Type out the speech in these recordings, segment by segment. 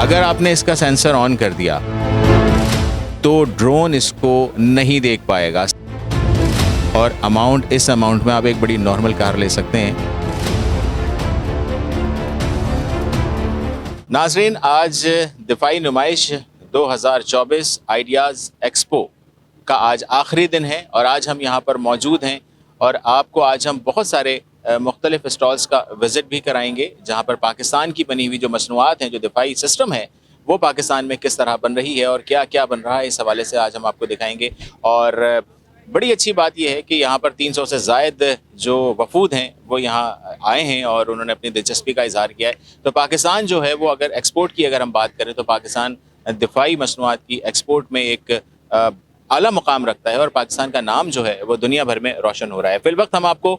अगर आपने इसका सेंसर ऑन कर दिया तो ड्रोन इसको नहीं देख पाएगा और इस अमाउंट में आप एक बड़ी नॉर्मल कार ले सकते हैं। नाजरीन, आज दिफाई नुमाइश 2024 आइडियाज़ एक्सपो का आज आखिरी दिन है और आज हम यहाँ पर मौजूद हैं और आपको आज हम बहुत सारे मुख्तलिफ स्टॉल्स का विज़िट भी कराएंगे जहाँ पर पाकिस्तान की बनी हुई जो मसनूआत हैं, जो दिफाई सिस्टम है, वो पाकिस्तान में किस तरह बन रही है और क्या क्या बन रहा है, इस हवाले से आज हम आपको दिखाएंगे। और बड़ी अच्छी बात यह है कि यहाँ पर 300 से ज़ायद जो वफूद हैं वो यहाँ आए हैं और उन्होंने अपनी दिलचस्पी का इजहार किया है। तो पाकिस्तान जो है वो अगर एक्सपोर्ट की अगर हम बात करें तो पाकिस्तान दिफाई मसनूआत की एक्सपोर्ट में एक आला मुकाम रखता है और पाकिस्तान का नाम जो है वो दुनिया भर में रोशन हो रहा है। फिल वक्त हम आपको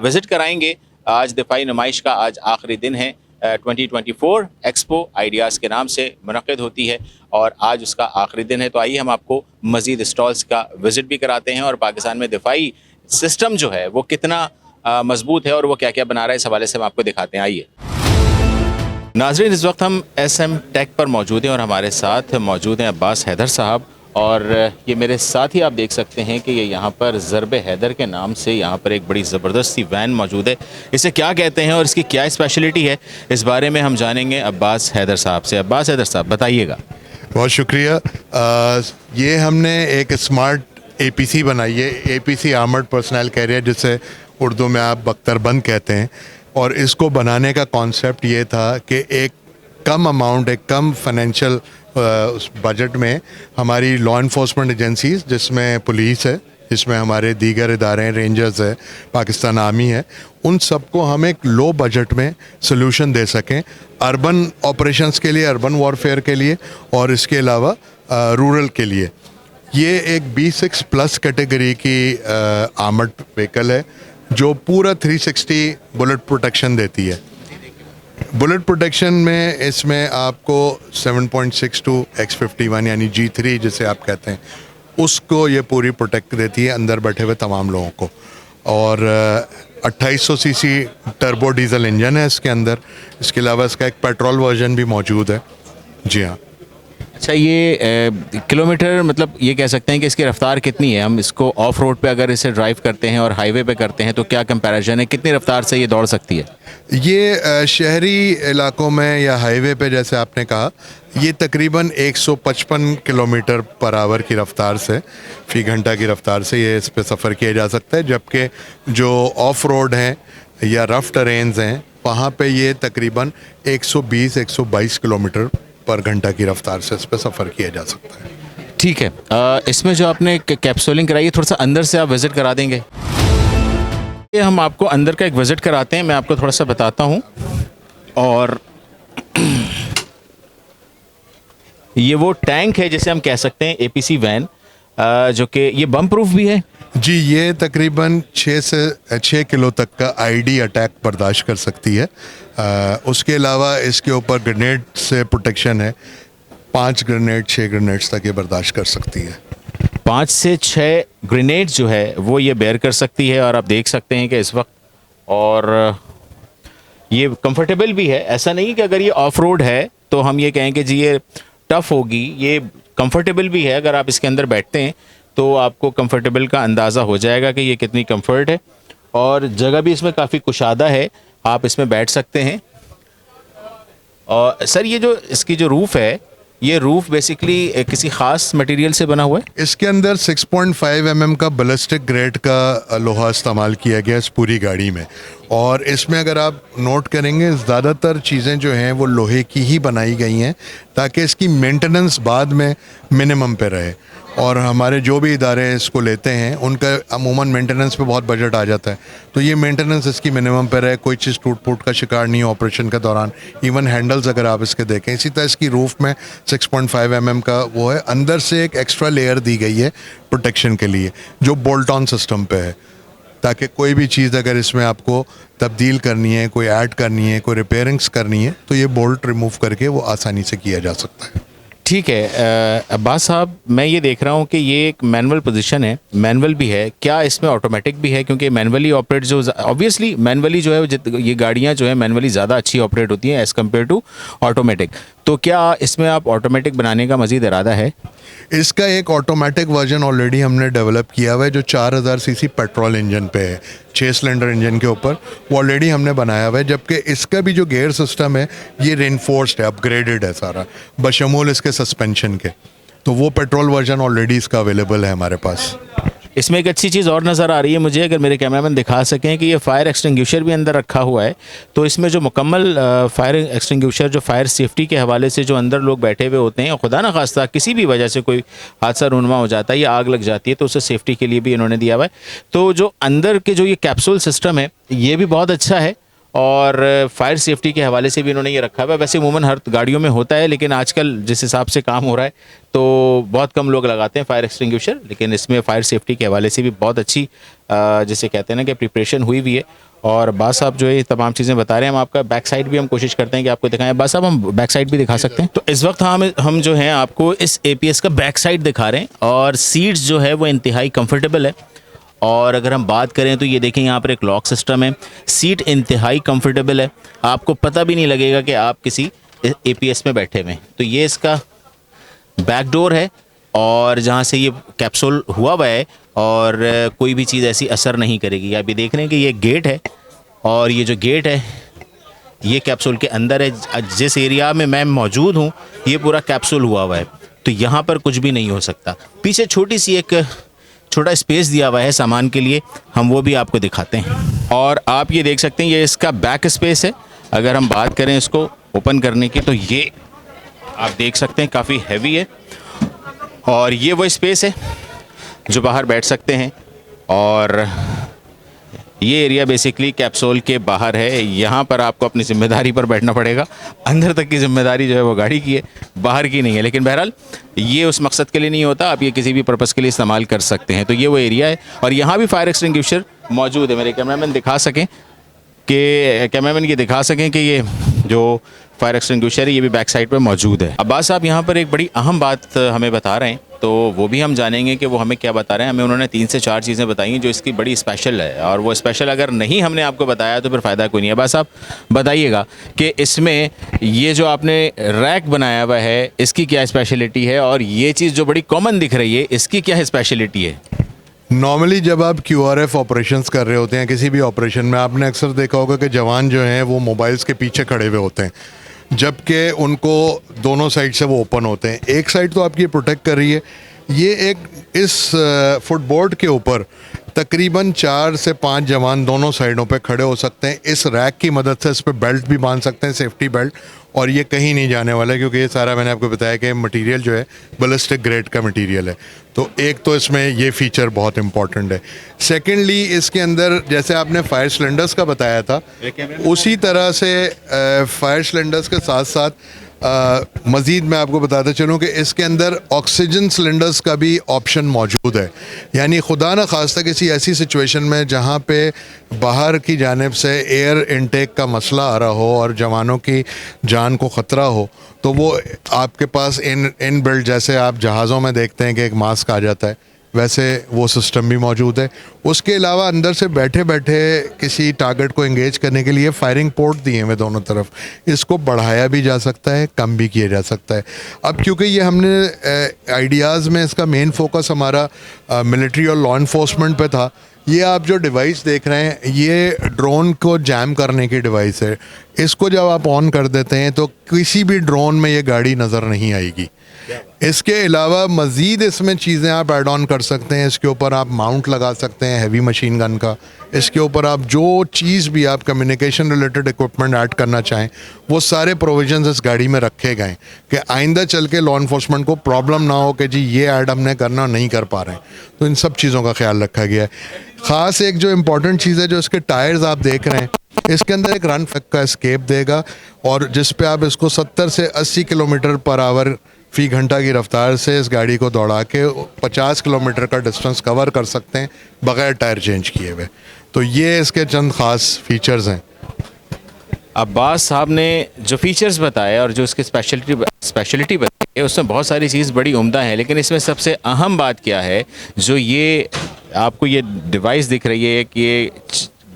विज़िट कराएंगे। आज दिफाई नुमाइश का आज आखिरी दिन है। 2024 एक्सपो आइडियाज़ के नाम से मुनक़िद होती है और आज उसका आखिरी दिन है। तो आइए हम आपको मज़ीद स्टॉल्स का विज़िट भी कराते हैं और पाकिस्तान में दिफाई सिस्टम जो है वो कितना मजबूत है और वो क्या क्या बना रहा है, इस हवाले से हम आपको दिखाते हैं। आइए नाज़रीन, इस वक्त हम SM टेक पर मौजूद हैं और हमारे साथ मौजूद हैं अब्बास हैदर साहब और ये मेरे साथ ही आप देख सकते हैं कि ये यहाँ पर ज़रबे हैदर के नाम से यहाँ पर एक बड़ी ज़बरदस्त सी वैन मौजूद है। इसे क्या कहते हैं और इसकी क्या स्पेशलिटी है, इस बारे में हम जानेंगे अब्बास हैदर साहब से। अब्बास हैदर साहब, बताइएगा। बहुत शुक्रिया। ये हमने एक स्मार्ट APC बनाई है, APC आर्मर्ड पर्सनल कैरियर, जिसे उर्दू में आप बख्तरबंद कहते हैं। और इसको बनाने का कॉन्सेप्ट ये था कि एक कम अमाउंट, एक कम फाइनेंशियल उस बजट में हमारी लॉ इन्फोर्समेंट एजेंसीज, जिसमें पुलिस है, जिसमें हमारे दीगर इदारे हैं, रेंजर्स है, पाकिस्तान आर्मी है, उन सबको हम एक लो बजट में सोल्यूशन दे सकें अर्बन ऑपरेशंस के लिए, अर्बन वॉरफेयर के लिए और इसके अलावा रूरल के लिए। ये एक B6+ कैटेगरी की आर्मर्ड व्हीकल है जो पूरा 360 बुलेट प्रोटेक्शन देती है। बुलेट प्रोटेक्शन में इसमें आपको 7.62 X51 यानी G3 जिसे आप कहते हैं, उसको ये पूरी प्रोटेक्ट देती है अंदर बैठे हुए तमाम लोगों को। और 2800 cc टर्बो डीजल इंजन है इसके अंदर। इसके अलावा इसका एक पेट्रोल वर्जन भी मौजूद है। जी हाँ। अच्छा, ये किलोमीटर, मतलब ये कह सकते हैं कि इसकी रफ्तार कितनी है? हम इसको ऑफ रोड पे अगर इसे ड्राइव करते हैं और हाईवे पे करते हैं तो क्या कंपैरिजन है, कितनी रफ्तार से ये दौड़ सकती है? ये शहरी इलाकों में या हाईवे पे, जैसे आपने कहा, ये तकरीबन 155 किलोमीटर पर आवर की रफ्तार से, फी घंटा की रफ्तार से ये इस पे सफ़र किया जा सकता है। जबकि जो ऑफ रोड हैं या रफ टेरेन्स हैं वहाँ पे ये तकरीबन 120-122 किलोमीटर पर घंटा की रफ्तार से इस पर सफ़र किया जा सकता है। ठीक है। इसमें जो आपने कैप्सूलिंग कराई है, थोड़ा सा अंदर से आप विज़िट करा देंगे? ये हम आपको अंदर का एक विज़िट कराते हैं, मैं आपको थोड़ा सा बताता हूँ। और ये वो टैंक है जिसे हम कह सकते हैं APC वैन, जो कि ये बम प्रूफ भी है। जी, ये तकरीबन 6 से 6 किलो तक का ID अटैक बर्दाश्त कर सकती है। उसके अलावा इसके ऊपर ग्रेनेड से प्रोटेक्शन है। 5 ग्रेनेड 6 ग्रेनेड्स तक ये बर्दाश्त कर सकती है। 5 से 6 ग्रेनेड जो है वो ये बेयर कर सकती है। और आप देख सकते हैं कि इस वक्त, और ये कंफर्टेबल भी है। ऐसा नहीं कि अगर ये ऑफ रोड है तो हम ये कहें कि जी ये टफ़ होगी, ये कंफर्टेबल भी है। अगर आप इसके अंदर बैठते हैं तो आपको कंफर्टेबल का अंदाज़ा हो जाएगा कि ये कितनी कंफर्ट है। और जगह भी इसमें काफ़ी कुशादा है, आप इसमें बैठ सकते हैं। और सर, ये जो इसकी जो रूफ़ है, ये रूफ़ बेसिकली किसी ख़ास मटेरियल से बना हुआ है? इसके अंदर 6.5 mm का बैलिस्टिक ग्रेड का लोहा इस्तेमाल किया गया इस पूरी गाड़ी में। और इसमें अगर आप नोट करेंगे, ज़्यादातर चीज़ें जो हैं वो लोहे की ही बनाई गई हैं ताकि इसकी मेंटेनेंस बाद में मिनिमम पे रहे। और हमारे जो भी इदारे इसको लेते हैं उनका अमूमन मेंटेनेंस पे बहुत बजट आ जाता है, तो ये मेंटेनेंस इसकी मिनिमम पे रहे, कोई चीज़ टूट फूट का शिकार नहीं है ऑपरेशन के दौरान। इवन हैंडल्स अगर आप इसके देखें, इसी तरह इसकी रूफ़ में 6.5 mm का वो है। अंदर से एक एक्स्ट्रा लेयर दी गई है प्रोटेक्शन के लिए, जो बोल्ट ऑन सिस्टम पे है, ताकि कोई भी चीज़ अगर इसमें आपको तब्दील करनी है, कोई ऐड करनी है, कोई रिपेयरिंग्स करनी है, तो ये बोल्ट रिमूव करके वो आसानी से किया जा सकता है। ठीक है। अब्बास साहब, मैं ये देख रहा हूँ कि ये एक मैनुअल पोजीशन है, मैनुअल भी है, क्या इसमें ऑटोमेटिक भी है? क्योंकि मैनुअली ऑपरेट जो ऑब्वियसली मैनुअली जो है ये गाड़ियाँ जो है मैनुअली ज़्यादा अच्छी ऑपरेट होती हैं एज़ कम्पेयर टू ऑटोमेटिक। तो क्या इसमें आप ऑटोमेटिक बनाने का मज़ीद इरादा है? इसका एक ऑटोमेटिक वर्जन ऑलरेडी हमने डेवलप किया हुआ है जो 4000 सीसी पेट्रोल इंजन पे है, 6 सिलेंडर इंजन के ऊपर, वो ऑलरेडी हमने बनाया हुआ है। जबकि इसका भी जो गियर सिस्टम है ये रेनफोर्स्ड है, अपग्रेडेड है सारा, बशमूल इसके सस्पेंशन के। तो वो पेट्रोल वर्जन ऑलरेडी इसका अवेलेबल है हमारे पास। इसमें एक अच्छी चीज़ और नज़र आ रही है मुझे, अगर मेरे कैमरामैन दिखा सकें, कि ये फायर एक्सटिंग्विशर भी अंदर रखा हुआ है। तो इसमें जो मुकम्मल फायर एक्सटिंग्विशर, जो फायर सेफ्टी के हवाले से जो अंदर लोग बैठे हुए होते हैं, और खुदा न खास्ता किसी भी वजह से कोई हादसा रूनमा हो जाता है या आग लग जाती है, तो उसे सेफ्टी के लिए भी इन्होंने दिया हुआ है। तो जो अंदर के जो ये कैप्सूल सिस्टम है ये भी बहुत अच्छा है, और फायर सेफ्टी के हवाले से भी इन्होंने ये रखा हुआ है। वैसे अमूमन हर गाड़ियों में होता है, लेकिन आजकल जिस हिसाब से काम हो रहा है तो बहुत कम लोग लगाते हैं फायर एक्सटिंग्विशर, लेकिन इसमें फायर सेफ्टी के हवाले से भी बहुत अच्छी जिसे कहते हैं ना कि प्रिपरेशन हुई हुई है। और बास साहब जो है ये तमाम चीज़ें बता रहे हैं, हम आपका बैक साइड भी हम कोशिश करते हैं कि आपको दिखाएं। बास साहब हम बैक साइड भी दिखा सकते हैं? तो इस वक्त हम जो हैं आपको इस APS का बैक साइड दिखा रहे हैं, और सीट्स जो है वो इंतहाई कंफर्टेबल है। और अगर हम बात करें तो ये देखें यहाँ पर एक लॉक सिस्टम है, सीट इंतहाई कंफर्टेबल है, आपको पता भी नहीं लगेगा कि आप किसी APS में बैठे हुए हैं। तो ये इसका बैक डोर है, और जहाँ से ये कैप्सूल हुआ हुआ है, और कोई भी चीज़ ऐसी असर नहीं करेगी। आप ये देख रहे हैं कि ये गेट है, और ये जो गेट है ये कैप्सूल के अंदर है। जिस एरिया में मैं मौजूद हूँ ये पूरा कैप्सूल हुआ हुआ है, तो यहाँ पर कुछ भी नहीं हो सकता। पीछे छोटी सी एक छोटा स्पेस दिया हुआ है सामान के लिए, हम वो भी आपको दिखाते हैं। और आप ये देख सकते हैं ये इसका बैक स्पेस है। अगर हम बात करें इसको ओपन करने की, तो ये आप देख सकते हैं काफ़ी हैवी है, और ये वो स्पेस है जो बाहर बैठ सकते हैं। और ये एरिया बेसिकली कैप्सूल के बाहर है, यहाँ पर आपको अपनी ज़िम्मेदारी पर बैठना पड़ेगा। अंदर तक की ज़िम्मेदारी जो है वो गाड़ी की है, बाहर की नहीं है। लेकिन बहरहाल ये उस मकसद के लिए नहीं होता, आप ये किसी भी पर्पज़ के लिए इस्तेमाल कर सकते हैं। तो ये वो एरिया है, और यहाँ भी फायर एक्सटिंग्विशर मौजूद है। मेरे कैमरामैन दिखा सकें कि ये जो फायर एक्सटिंग्विशर है ये भी बैक साइड पे मौजूद है। अब्बास साहब यहाँ पर एक बड़ी अहम बात हमें बता रहे हैं, तो वो भी हम जानेंगे कि वो हमें क्या बता रहे हैं। हमें उन्होंने 3 से 4 चीज़ें बताई हैं जो इसकी बड़ी स्पेशल है, और वो स्पेशल अगर नहीं हमने आपको बताया तो फिर फ़ायदा कोई नहीं है। अब्बास साहब बताइएगा कि इसमें ये जो आपने रैक बनाया हुआ है इसकी क्या स्पेशलिटी है, और ये चीज़ जो बड़ी कॉमन दिख रही है इसकी क्या स्पेशलिटी है? नॉर्मली जब आप QRF ऑपरेशंस कर रहे होते हैं किसी भी ऑपरेशन में, आपने अक्सर देखा होगा कि जवान जो हैं वो मोबाइल्स के पीछे खड़े हुए होते हैं, जबकि उनको दोनों साइड से वो ओपन होते हैं। एक साइड तो आपकी प्रोटेक्ट कर रही है, ये एक इस फुटबोर्ड के ऊपर तकरीबन 4 से 5 जवान दोनों साइडों पे खड़े हो सकते हैं। इस रैक की मदद से इस पर बेल्ट भी बांध सकते हैं, सेफ्टी बेल्ट, और ये कहीं नहीं जाने वाला है, क्योंकि ये सारा मैंने आपको बताया कि मटेरियल जो है बैलिस्टिक ग्रेड का मटेरियल है। तो एक तो इसमें ये फीचर बहुत इंपॉर्टेंट है। सेकेंडली इसके अंदर जैसे आपने फायर सिलेंडर्स का बताया था, उसी तरह से फायर सिलेंडर्स के साथ साथ मज़ीद मैं आपको बताता चलूँ कि इसके अंदर ऑक्सीजन सिलेंडर्स का भी ऑप्शन मौजूद है। यानी खुदा न खास्ता किसी ऐसी सिचुएशन में जहाँ पे बाहर की जानिब से एयर इनटेक का मसला आ रहा हो और जवानों की जान को ख़तरा हो, तो वो आपके पास इन बिल्ड, जैसे आप जहाज़ों में देखते हैं कि एक मास्क आ जाता है, वैसे वो सिस्टम भी मौजूद है। उसके अलावा अंदर से बैठे बैठे किसी टारगेट को एंगेज करने के लिए फायरिंग पोर्ट दिए हुए दोनों तरफ, इसको बढ़ाया भी जा सकता है, कम भी किया जा सकता है। अब क्योंकि ये हमने आइडियाज़ में इसका मेन फोकस हमारा मिलिट्री और लॉ इन्फोर्समेंट पे था। ये आप जो डिवाइस देख रहे हैं ये ड्रोन को जैम करने की डिवाइस है। इसको जब आप ऑन कर देते हैं तो किसी भी ड्रोन में ये गाड़ी नज़र नहीं आएगी। इसके अलावा मज़ीद इसमें चीज़ें आप ऐड ऑन कर सकते हैं। इसके ऊपर आप माउंट लगा सकते हैं हैवी मशीन गन का। इसके ऊपर आप जो चीज़ भी आप कम्युनिकेशन रिलेटेड इक्विपमेंट ऐड करना चाहें वो सारे प्रोविजंस इस गाड़ी में रखे गए कि आइंदा चल के लॉ इन्फोर्समेंट को प्रॉब्लम ना हो कि जी ये ऐड हमने करना नहीं कर पा रहे हैं। तो इन सब चीज़ों का ख्याल रखा गया है। ख़ास एक जो इम्पोर्टेंट चीज़ है, जो इसके टायर्स आप देख रहे हैं, इसके अंदर एक रन फैक का एस्केप देगा, और जिस पे आप इसको 70 से 80 किलोमीटर पर आवर फ़ी घंटा की रफ्तार से इस गाड़ी को दौड़ा के 50 किलोमीटर का डिस्टेंस कवर कर सकते हैं बग़ैर टायर चेंज किए हुए। तो ये इसके चंद ख़ास फीचर्स हैं। अब्बास साहब ने जो फीचर्स बताए और जो उसकी स्पेशलिटी बताई उसमें बहुत सारी चीज़ बड़ी उम्दा है, लेकिन इसमें सबसे अहम बात क्या है, जो ये आपको ये डिवाइस दिख रही है कि ये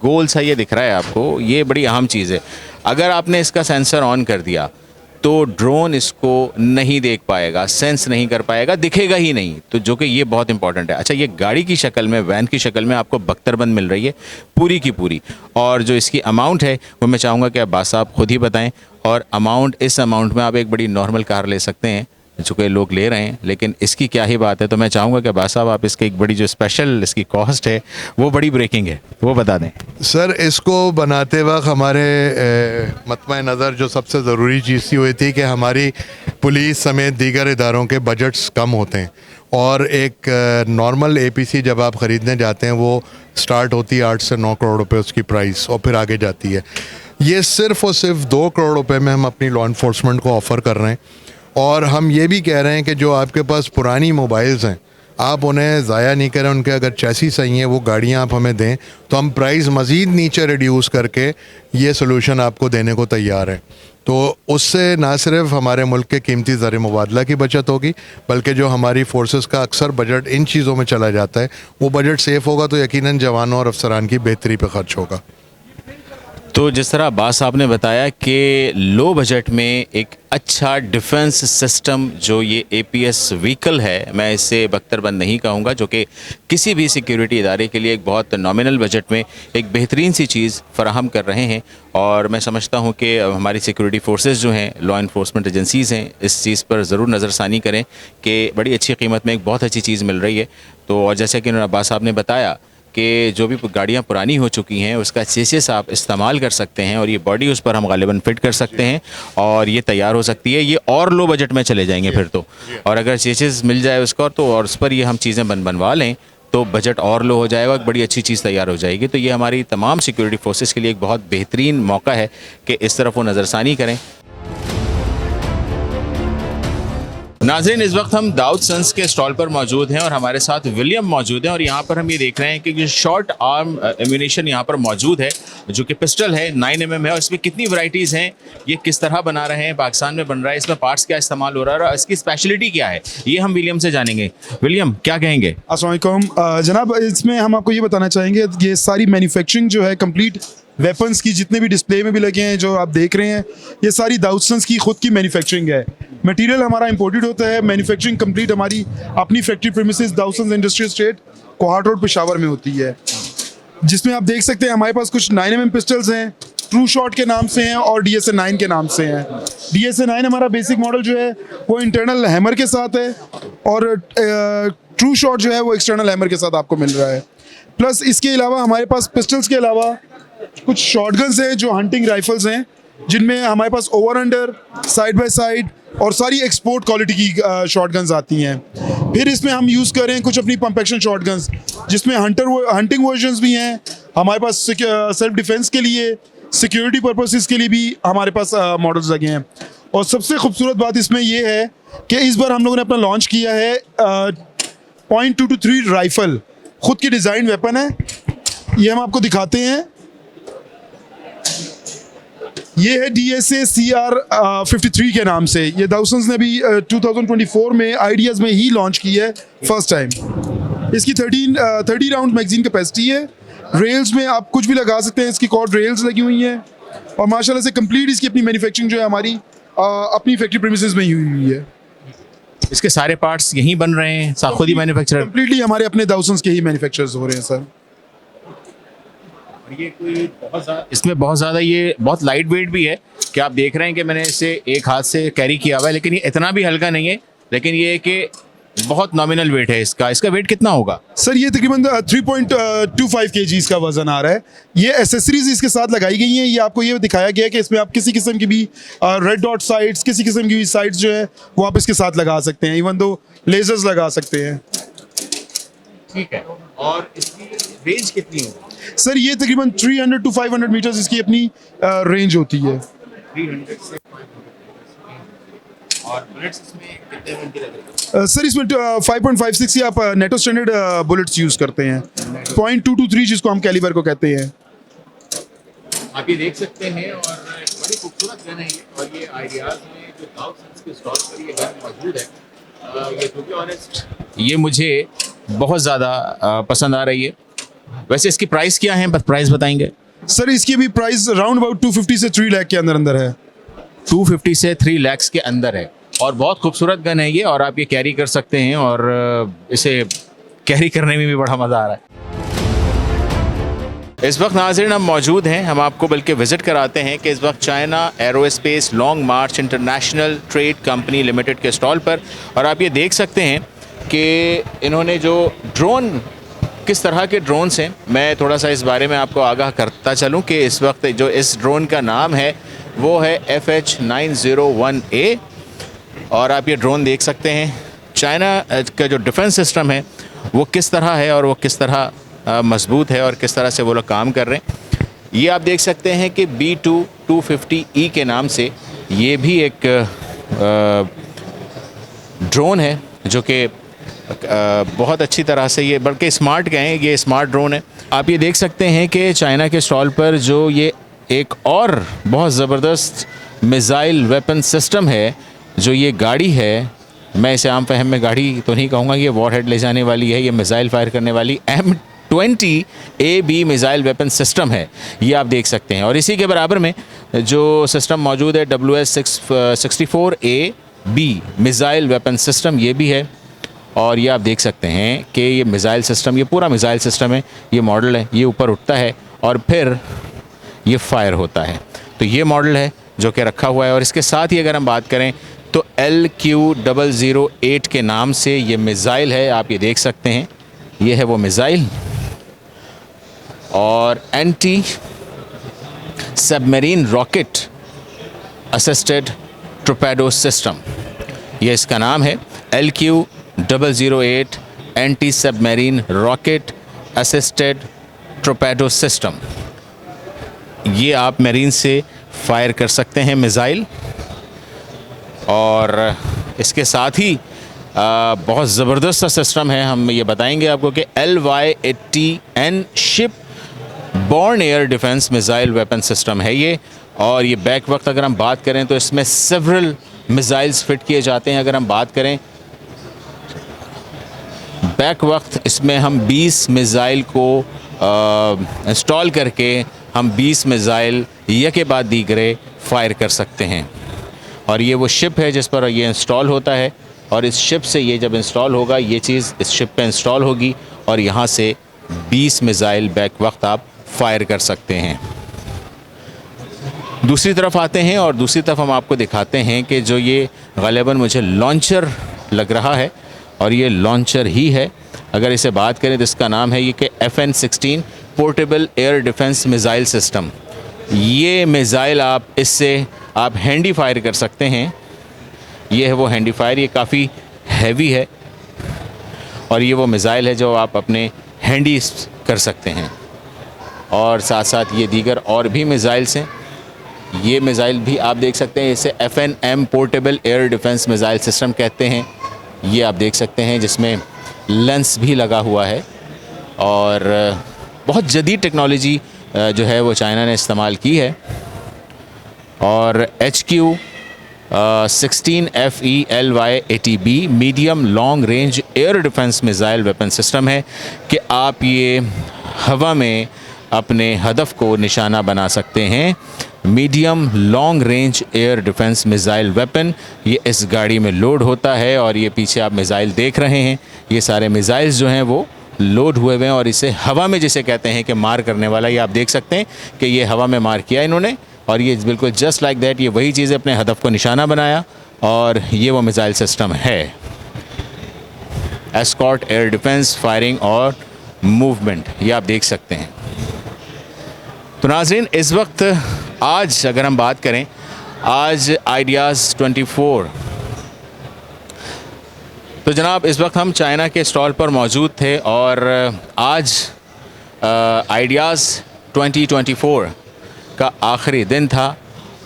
गोल सा ये दिख रहा है आपको, ये बड़ी अहम चीज़ है। अगर आपने इसका सेंसर ऑन कर दिया तो ड्रोन इसको नहीं देख पाएगा, सेंस नहीं कर पाएगा, दिखेगा ही नहीं। तो जो कि ये बहुत इंपॉर्टेंट है। अच्छा, ये गाड़ी की शक्ल में, वैन की शक्ल में आपको बख्तरबंद मिल रही है पूरी की पूरी। और जो इसकी अमाउंट है वो मैं चाहूँगा कि अब्बास साहब खुद ही बताएं। और अमाउंट, इस अमाउंट में आप एक बड़ी नॉर्मल कार ले सकते हैं जो कि लोग ले रहे हैं, लेकिन इसकी क्या ही बात है। तो मैं चाहूँगा कि अब्बास साहब आप इसकी एक बड़ी जो स्पेशल इसकी कॉस्ट है वो बड़ी ब्रेकिंग है, वो बता दें। सर, इसको बनाते वक्त हमारे मतमा नज़र जो सबसे ज़रूरी चीज़ थी हुई थी कि हमारी पुलिस समेत दीगर इदारों के बजट्स कम होते हैं और एक नॉर्मल एपीसी जब आप ख़रीदने जाते हैं वो स्टार्ट होती है 8 से 9 करोड़ रुपए उसकी प्राइस और फिर आगे जाती है। ये सिर्फ़ और सिर्फ 2 करोड़ रुपए में हम अपनी लॉ इन्फोर्समेंट को ऑफ़र कर रहे हैं। और हम ये भी कह रहे हैं कि जो आपके पास पुरानी मोबाइल्स हैं आप उन्हें ज़ाया नहीं करें, उनके अगर चैसी सही हैं वो गाड़ियाँ आप हमें दें तो हम प्राइस मज़ीद नीचे रिड्यूस करके ये सोल्यूशन आपको देने को तैयार हैं। तो उससे ना सिर्फ हमारे मुल्क के कीमती ज़र मुबादला की बचत होगी बल्कि जो हमारी फोर्सेस का अक्सर बजट इन चीज़ों में चला जाता है वो बजट सेफ़ होगा तो यकीनन जवानों और अफसरान की बेहतरी पर ख़र्च होगा। तो जिस तरह अब्बास साहब ने बताया कि लो बजट में एक अच्छा डिफेंस सिस्टम जो ये एपीएस व्हीकल है, मैं इसे बख्तरबंद नहीं कहूँगा, जो कि किसी भी सिक्योरिटी इदारे के लिए एक बहुत नॉमिनल बजट में एक बेहतरीन सी चीज़ फराहम कर रहे हैं। और मैं समझता हूँ कि हमारी सिक्योरिटी फोर्सेस जो हैं, लॉ इन्फोर्समेंट एजेंसीज़ हैं, इस चीज़ पर ज़रूर नज़रसानी करें कि बड़ी अच्छी कीमत में एक बहुत अच्छी चीज़ मिल रही है। तो और जैसे कि अब्बास साहब ने बताया कि जो भी गाड़ियाँ पुरानी हो चुकी हैं उसका चेसिस आप इस्तेमाल कर सकते हैं और ये बॉडी उस पर हम गालिबन फिट कर सकते हैं और ये तैयार हो सकती है। ये और लो बजट में चले जाएंगे फिर तो, और अगर चेसिस मिल जाए उसका तो और उस पर ये हम चीज़ें बनवा लें तो बजट और लो हो जाएगा, एक बड़ी अच्छी चीज़ तैयार हो जाएगी। तो ये हमारी तमाम सिक्योरिटी फोर्सेस के लिए एक बहुत बेहतरीन मौका है कि इस तरफ वो नज़रसानी करें। नाज़रीन, इस वक्त हम दाऊद सन्स के स्टॉल पर मौजूद हैं और हमारे साथ विलियम मौजूद हैं और यहाँ पर हम ये देख रहे हैं कि शॉर्ट आर्म एम्यूनेशन यहाँ पर मौजूद है जो कि पिस्टल है, 9mm है और इसमें कितनी वैरायटीज़ हैं, ये किस तरह बना रहे हैं, पाकिस्तान में बन रहा है, इसमें पार्ट्स क्या इस्तेमाल हो रहा है और इसकी स्पेशलिटी क्या है, ये हम विलियम से जानेंगे। विलियम, क्या कहेंगे? अस्सलाम वालेकुम जनाब, इसमें हम आपको ये बताना चाहेंगे ये सारी मैन्युफैक्चरिंग जो है कंप्लीट वेपन्स की जितने भी डिस्प्ले में भी लगे हैं जो आप देख रहे हैं ये सारी दाऊद सन्स की खुद की मैन्युफैक्चरिंग है। मटेरियल हमारा इंपोर्टेड होता है, मैन्युफैक्चरिंग कंप्लीट हमारी अपनी factory premises Dawood sons industrial state Kohat road Peshawar में होती है, जिसमें आप देख सकते हैं हमारे पास कुछ 9mm पिस्टल्स हैं, ट्रू शॉट के नाम से हैं और DSA 9 के नाम से हैं। DSA 9 हमारा बेसिक मॉडल जो है वो इंटरनल हैमर के साथ है और ट्रू शॉट जो है वो एक्सटर्नल हैमर के साथ आपको मिल रहा है। प्लस इसके अलावा हमारे पास पिस्टल्स के अलावा कुछ शॉटगन्स हैं जो हंटिंग राइफल्स हैं जिनमें हमारे पास over under, side by side और सारी एक्सपोर्ट क्वालिटी की शॉटगन्स आती हैं। फिर इसमें हम यूज़ कर रहे हैं कुछ अपनी पंप एक्शन शॉटगन्स जिसमें हंटिंग वर्जन्स भी हैं हमारे पास, सेल्फ डिफेंस के लिए, सिक्योरिटी पर्पसेस के लिए भी हमारे पास मॉडल्स लगे हैं। और सबसे खूबसूरत बात इसमें यह है कि इस बार हम लोगों ने अपना लॉन्च किया है .223 राइफल, खुद की डिज़ाइन वेपन है, ये हम आपको दिखाते हैं। ये है DSA CR 53 के नाम से, ये दाऊद सन्स ने भी 2024 में आइडियाज़ में ही लॉन्च की है फर्स्ट टाइम। इसकी 30 राउंड मैगजीन कैपेसिटी है, रेल्स में आप कुछ भी लगा सकते हैं, इसकी कॉर्ड रेल्स लगी हुई हैं और माशाल्लाह से कंप्लीट इसकी अपनी मैन्युफैक्चरिंग जो है हमारी अपनी फैक्ट्री प्रीमिसेस में ही हुई है। इसके सारे पार्ट्स यहीं बन रहे हैं, खुद ही मैन्युफैक्चरर? कंप्लीटली हमारे अपने दाऊद सन्स के ही मैन्युफैक्चरर्स हो रहे हैं सर। ये कोई बहुत ज़्यादा, इसमें बहुत ज़्यादा, ये बहुत लाइट वेट भी है कि आप देख रहे हैं कि मैंने इसे एक हाथ से कैरी किया हुआ है, लेकिन ये इतना भी हल्का नहीं है, लेकिन ये है कि बहुत नॉमिनल वेट है इसका। इसका वेट कितना होगा? सर ये तकरीबन 3.25 kg का वजन आ रहा है। ये एसेसरीज इसके साथ लगाई गई हैं, ये आपको ये दिखाया गया है कि इसमें आप किसी किस्म की भी रेड डॉट साइट्स, किसी किस्म की भी साइट्स जो है वो आप इसके साथ लगा सकते हैं, इवन दो लेजर्स लगा सकते हैं। ठीक है, और इसकी रेंज कितनी होगी? सर ये तकरीबन 300 to 500 मीटर्स इसकी अपनी रेंज होती है। 300 से 500 और बुलेट्स इसमें कितने मिनट की लगेगी? सर इसमें 5.56 की आप नेटो स्टैंडर्ड बुलेट्स यूज़ करते हैं, .223 जिसको हम कैलिबर को कहते हैं। आप ये देख सकते हैं और बड़ी खूबसूरत गन है ये, और ये आइडियाज़ में जो दाऊद सन्स के स्टॉल पर ये गन मौजूद है, ये टू बी ऑनेस्ट ये मुझे बहुत ज़्यादा पसंद आ रही है। वैसे इसकी प्राइस क्या है, बस प्राइस बताएंगे? सर इसकी भी प्राइस राउंड अबाउट 250 से 3 लाख के अंदर अंदर है। 250 से 3 lakhs के अंदर है और बहुत खूबसूरत गन है ये, और आप ये कैरी कर सकते हैं और इसे कैरी करने में भी बड़ा मज़ा आ रहा है। इस वक्त नाज़रीन हम मौजूद हैं, हम आपको बल्कि विज़िट कराते हैं कि इस वक्त चाइना एरोस्पेस लॉन्ग मार्च इंटरनेशनल ट्रेड कंपनी लिमिटेड के स्टॉल पर, और आप ये देख सकते हैं कि इन्होंने जो ड्रोन, किस तरह के ड्रोन्स हैं, मैं थोड़ा सा इस बारे में आपको आगाह करता चलूं कि इस वक्त जो इस ड्रोन का नाम है वो है FH901A, और आप ये ड्रोन देख सकते हैं। चाइना का जो डिफेंस सिस्टम है वो किस तरह है और वो किस तरह मजबूत है और किस तरह से वो लोग काम कर रहे हैं। ये आप देख सकते हैं कि B2-250E के नाम से ये भी एक ड्रोन है जो कि बहुत अच्छी तरह से, ये बल्कि स्मार्ट कहें, ये स्मार्ट ड्रोन है। आप ये देख सकते हैं कि चाइना के स्टॉल पर जो ये एक और बहुत ज़बरदस्त मिसाइल वेपन सिस्टम है, जो ये गाड़ी है, मैं इसे आम फहम में गाड़ी तो नहीं कहूँगा, ये वॉरहेड ले जाने वाली है, ये मिसाइल फायर करने वाली M20AB मिसाइल वेपन सिस्टम है, ये आप देख सकते हैं। और इसी के बराबर में जो सिस्टम मौजूद है WS-64AB मिसाइल वेपन सिस्टम, ये भी है। और ये आप देख सकते हैं कि ये मिसाइल सिस्टम, ये पूरा मिसाइल सिस्टम है, ये मॉडल है, ये ऊपर उठता है और फिर ये फायर होता है। तो ये मॉडल है जो कि रखा हुआ है। और इसके साथ ही अगर हम बात करें तो LQ008 के नाम से ये मिसाइल है, आप ये देख सकते हैं, ये है वो मिसाइल। और anti submarine rocket assisted torpedo system, ये इसका नाम है, LQ008 anti submarine rocket assisted torpedo system. ये आप मरीन से फायर कर सकते हैं मिसाइल। और इसके साथ ही बहुत ज़बरदस्त सा सिस्टम है, हम ये बताएंगे आपको कि LY-80N ship born air defence missile weapon system है ये। और ये बैक वक्त अगर हम बात करें तो इसमें सेवरल मिसाइल्स फिट किए जाते हैं। अगर हम बात करें बैक वक्त, इसमें हम 20 मिसाइल को इंस्टॉल करके हम 20 मिसाइल यके बाद दीगरे फायर कर सकते हैं। और ये वो शिप है जिस पर ये इंस्टॉल होता है, और इस शिप से ये जब इंस्टॉल होगा, ये चीज़ इस शिप पे इंस्टॉल होगी और यहाँ से 20 मिसाइल बैक वक्त आप फायर कर सकते हैं। दूसरी तरफ आते हैं और दूसरी तरफ हम आपको दिखाते हैं कि जो ये ग़ालिबन मुझे लॉन्चर लग रहा है, और ये लॉन्चर ही है। अगर इसे बात करें तो इसका नाम है ये कि FN-16 portable air defence missile system. ये मिसाइल इससे आप हैंडी फायर कर सकते हैं। ये है वो हैंडी फायर, ये काफ़ी हैवी है और ये वो मिसाइल है जो आप अपने हैंडी कर सकते हैं। और साथ साथ ये दीगर और भी मिसाइल्स हैं। ये मिसाइल भी आप देख सकते हैं, इसे FNM portable air defence missile system कहते हैं। ये आप देख सकते हैं जिसमें लेंस भी लगा हुआ है, और बहुत जदीद टेक्नोलॉजी जो है वो चाइना ने इस्तेमाल की है। और HQ-16FE-LY-80B medium long range air defence missile weapon system है कि आप ये हवा में अपने हदफ को निशाना बना सकते हैं। Medium long range air defence missile weapon, ये इस गाड़ी में लोड होता है। और ये पीछे आप मिसाइल देख रहे हैं, ये सारे मिसाइल्स जो हैं वो लोड हुए हुए हैं, और इसे हवा में जिसे कहते हैं कि मार करने वाला, ये आप देख सकते हैं कि ये हवा में मार किया इन्होंने, और ये बिल्कुल जस्ट लाइक दैट, ये वही चीज़ अपने हदफ को निशाना बनाया। और ये वो मिसाइल सिस्टम है। एस्कॉर्ट एयर डिफेंस फायरिंग और मूवमेंट, ये आप देख सकते हैं। तो नाज़रीन, इस वक्त आज अगर हम बात करें, आज आइडियाज़ 24, तो जनाब इस वक्त हम चाइना के स्टॉल पर मौजूद थे, और आज आइडियाज़ 2024 का आखिरी दिन था।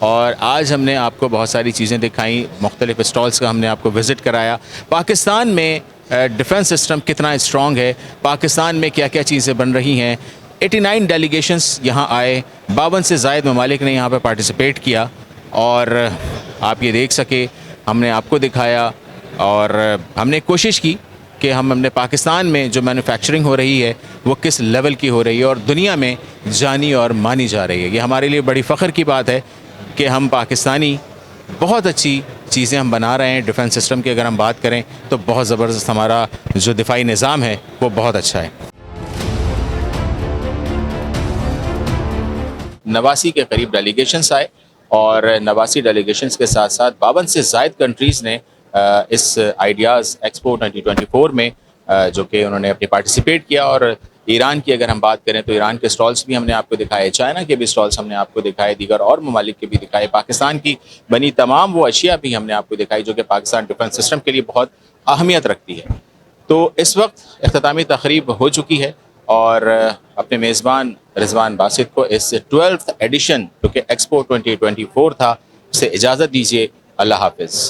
और आज हमने आपको बहुत सारी चीज़ें दिखाई, मुख्तलिफ स्टॉल्स का हमने आपको विज़िट कराया। पाकिस्तान में डिफेंस सिस्टम कितना स्ट्रॉन्ग है, पाकिस्तान में क्या क्या चीज़ें बन रही हैं। 89 डेलीगेशंस यहाँ आए, 52 से ज़ायद ममालिक ने यहाँ पर पार्टिसिपेट किया, और आप ये देख सके, हमने आपको दिखाया, और हमने कोशिश की कि हम अपने पाकिस्तान में जो मैन्युफैक्चरिंग हो रही है वो किस लेवल की हो रही है और दुनिया में जानी और मानी जा रही है। ये हमारे लिए बड़ी फ़ख्र की बात है कि हम पाकिस्तानी बहुत अच्छी चीज़ें हम बना रहे हैं। डिफेंस सिस्टम की अगर हम बात करें तो बहुत ज़बरदस्त हमारा जो दिफाई निज़ाम है वो बहुत अच्छा है। 89 के करीब डेलीगेशंस आए और 89 डेलीगेशंस के साथ साथ 52 से ज़ायद कंट्रीज़ ने इस आइडियाज़ एक्सपो 2024 में जो कि उन्होंने अपनी पार्टिसिपेट किया। और ईरान की अगर हम बात करें तो ईरान के स्टॉल्स भी हमने आपको दिखाए, चाइना के भी स्टॉल्स हमने आपको दिखाए, दीगर और ममालिक के भी दिखाए, पाकिस्तान की बनी तमाम वो अशिया भी हमने आपको दिखाई जो कि पाकिस्तान डिफेंस सिस्टम के लिए बहुत अहमियत रखती है। तो इस वक्त इख्तितामी तकरीब हो चुकी है और अपने मेज़बान रिजवान बासित को इस 12th एडिशन जो कि एक्सपो 2024 था, उससे इजाज़त दीजिए। अल्लाह हाफिज़।